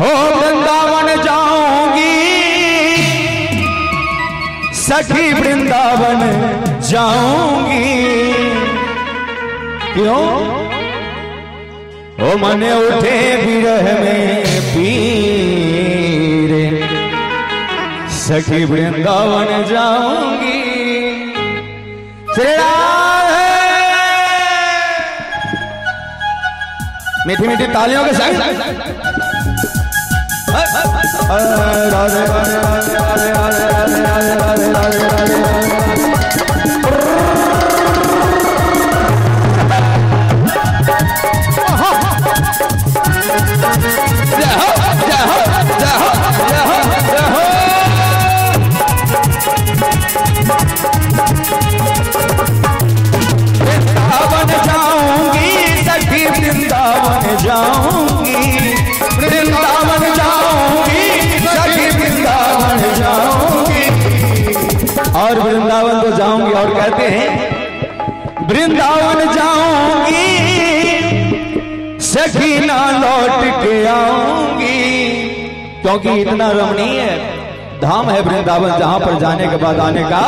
हो वृंदावन जाऊंगी सखी वृंदावन जाऊंगी। क्यों? ओ मने उठे विरह में पीर सखी वृंदावन जाऊंगी। मीठी मीठी तालियों के संग राधे जाऊंगी वृंदावन जाऊंगी सखी वृंदावन जाऊंगी। और वृंदावन तो जाऊंगी और कहते हैं वृंदावन जाऊंगी सखी ना लौट के आऊंगी। क्योंकि इतना रमणीय धाम है वृंदावन जहां पर जाने के बाद आने का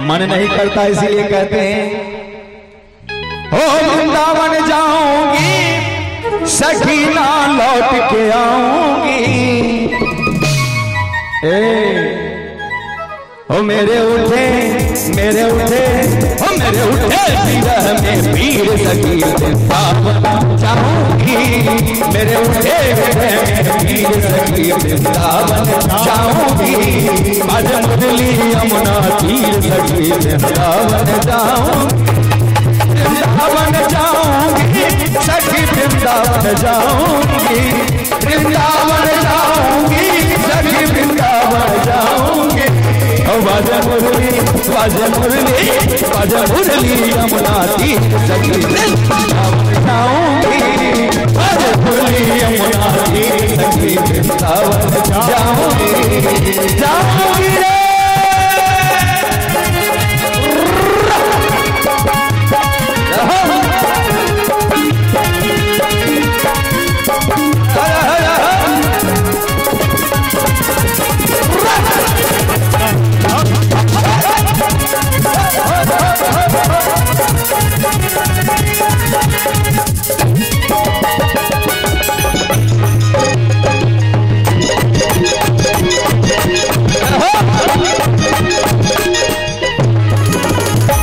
मन नहीं करता, इसीलिए कहते हैं हो वृंदावन जाऊंगी सखी ना लौट के आऊंगी। ओ मेरे उठे हो मेरे उठे विरह में पीर सखी वृंदावन जाऊंगी। मेरे उठे विरह में पीर सखी वृंदावन जाऊंगी। आज मुरली यमुना तीर सखी वृंदावन जाऊंगी। वृंदावन जाऊंगी सखी वृंदावन जाऊंगी। वृंदावन जाऊंगी सखी वृंदावन जाऊंगी। बाजे मुरली यमुना तीर सखी वृंदावन जाऊंगी। बाजे मुरली यमुना तीर सखी वृंदावन जाऊंगी। जाऊंगी रे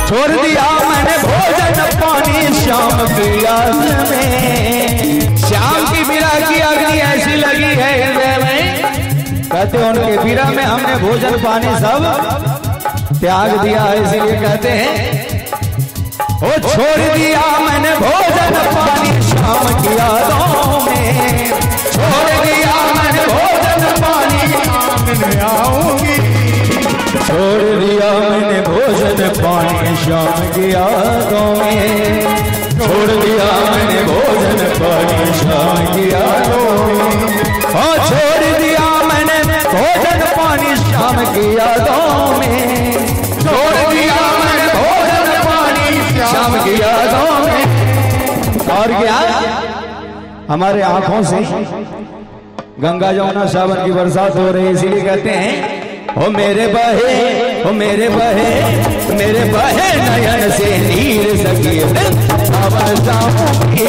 छोड़ दिया मैंने भोजन पानी श्याम की आस में। श्याम की विरह की अग्नि ऐसी लगी है हृदय में, कहते उनके विरह में हमने भोजन पानी सब त्याग दिया है। इसीलिए कहते हैं ओ छोड़ दिया मैंने भोजन पानी श्याम की यादों में। छोड़ दिया मैंने भोजन पानी श्याम आऊंगी। छोड़ दिया मैंने भोजन पानी श्याम की यादों में। छोड़ दिया मैंने भोजन पानी श्याम की यादों में। और छोड़ दिया मैंने भोजन पानी श्याम की यादों में। छोड़ दिया मैंने भोजन पानी श्याम की यादों में। और क्या हमारे आंखों से गंगा जमुना सावन की बरसात हो रही है, इसीलिए कहते हैं ओ मेरे बहे नयन से नीर सखी वृंदावन जाऊंगी।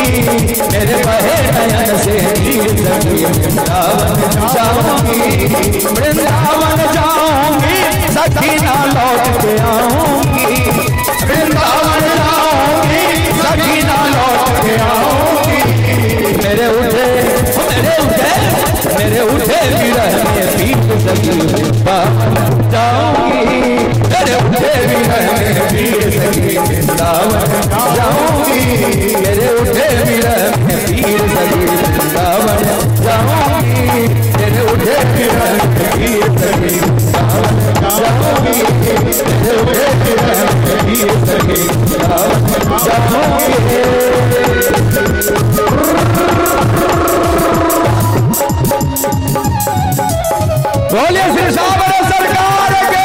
मेरे बहे नयन से नीर सखी वृंदावन जाऊंगी। वृंदावन जाऊंगी सखी ना लौट के आऊंगी। वृंदावन जाऊंगी सखी ना लौट के आऊंगी। मेरे उठे विरह में पीर सखी वृंदावन जाऊंगी। मेरे उठे विरह में पीर सखी वृंदावन जाऊंगी। मेरे उठे विरह में पीर सखी वृंदावन जाऊंगी। मेरे उठे विरह में पीर सखी वृंदावन जाऊंगी। मेरे उठे विरह में पीर सखी वृंदावन जाऊंगी। बोलिए श्री साबर सरकार के।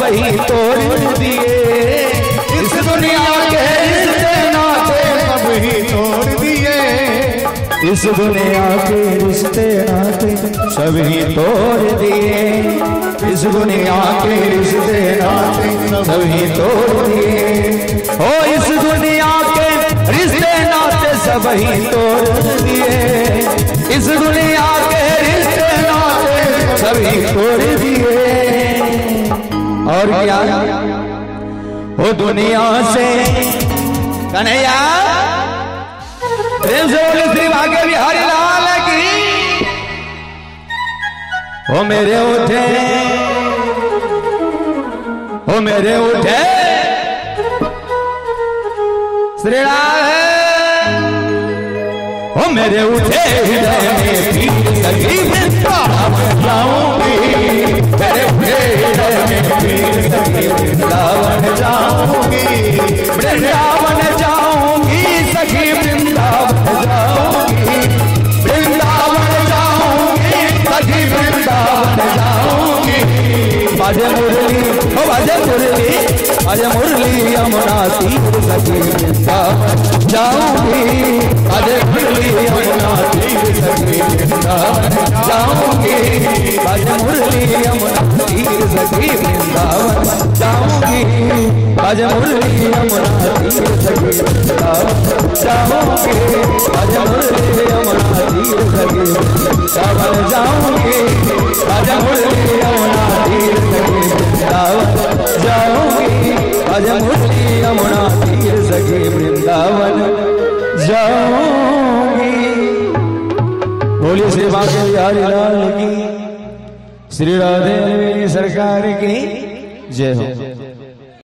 ही तोड़ दिए। इस दुनिया के रिश्ते नाते सब ही तोड़ दिए। इस दुनिया के रिश्ते नाते सब ही तोड़ दिए। इस दुनिया के रिश्ते नाते सब ही तोड़ दिए। हो इस दुनिया के रिश्ते नाते सब ही तोड़ दिए। इस दुनिया के रिश्ते नाते सब ही तोड़ दिए। और क्या वो दुनिया से कन्हैया प्रेम से बोले श्री भाग्य बिहारी लाल की। ओ मेरे उठे, ओ मेरे उठे श्री राम। ओ मेरे उठे हृदय में पीर सखी वृंदावन जाऊंगी। मेरे उठे हृदय में पीर सखी वृंदावन जाऊंगी। वृंदावन जाऊंगी सखी वृंदावन जाऊंगी। वृंदावन जाऊंगी सखी वृंदावन जाऊंगी। बाजे मुरली ओ बाजे मुरली, बाजे मुरली यमुना तीर सखी वृंदावन जाऊंगी। बाजे मुरली यमुना तीर सखी वृंदावन जाऊंगी। बाजे मुरली यमुना तीर सखी वृंदावन जाऊंगी। बाजे मुरली यमुना तीर सखी वृंदावन जाऊंगी। बाजे मुरली यमुना तीर सखी वृंदावन जाऊंगी। बाजे मुरली यमुना तीर सखी वृंदावन जाऊंगी। बाजे मुरली यमुना तीर सखी वृंदावन जाऊंगी। बोलिए श्री भाग्य बिहारी लाल की, श्री राधे सरकार की जय हो।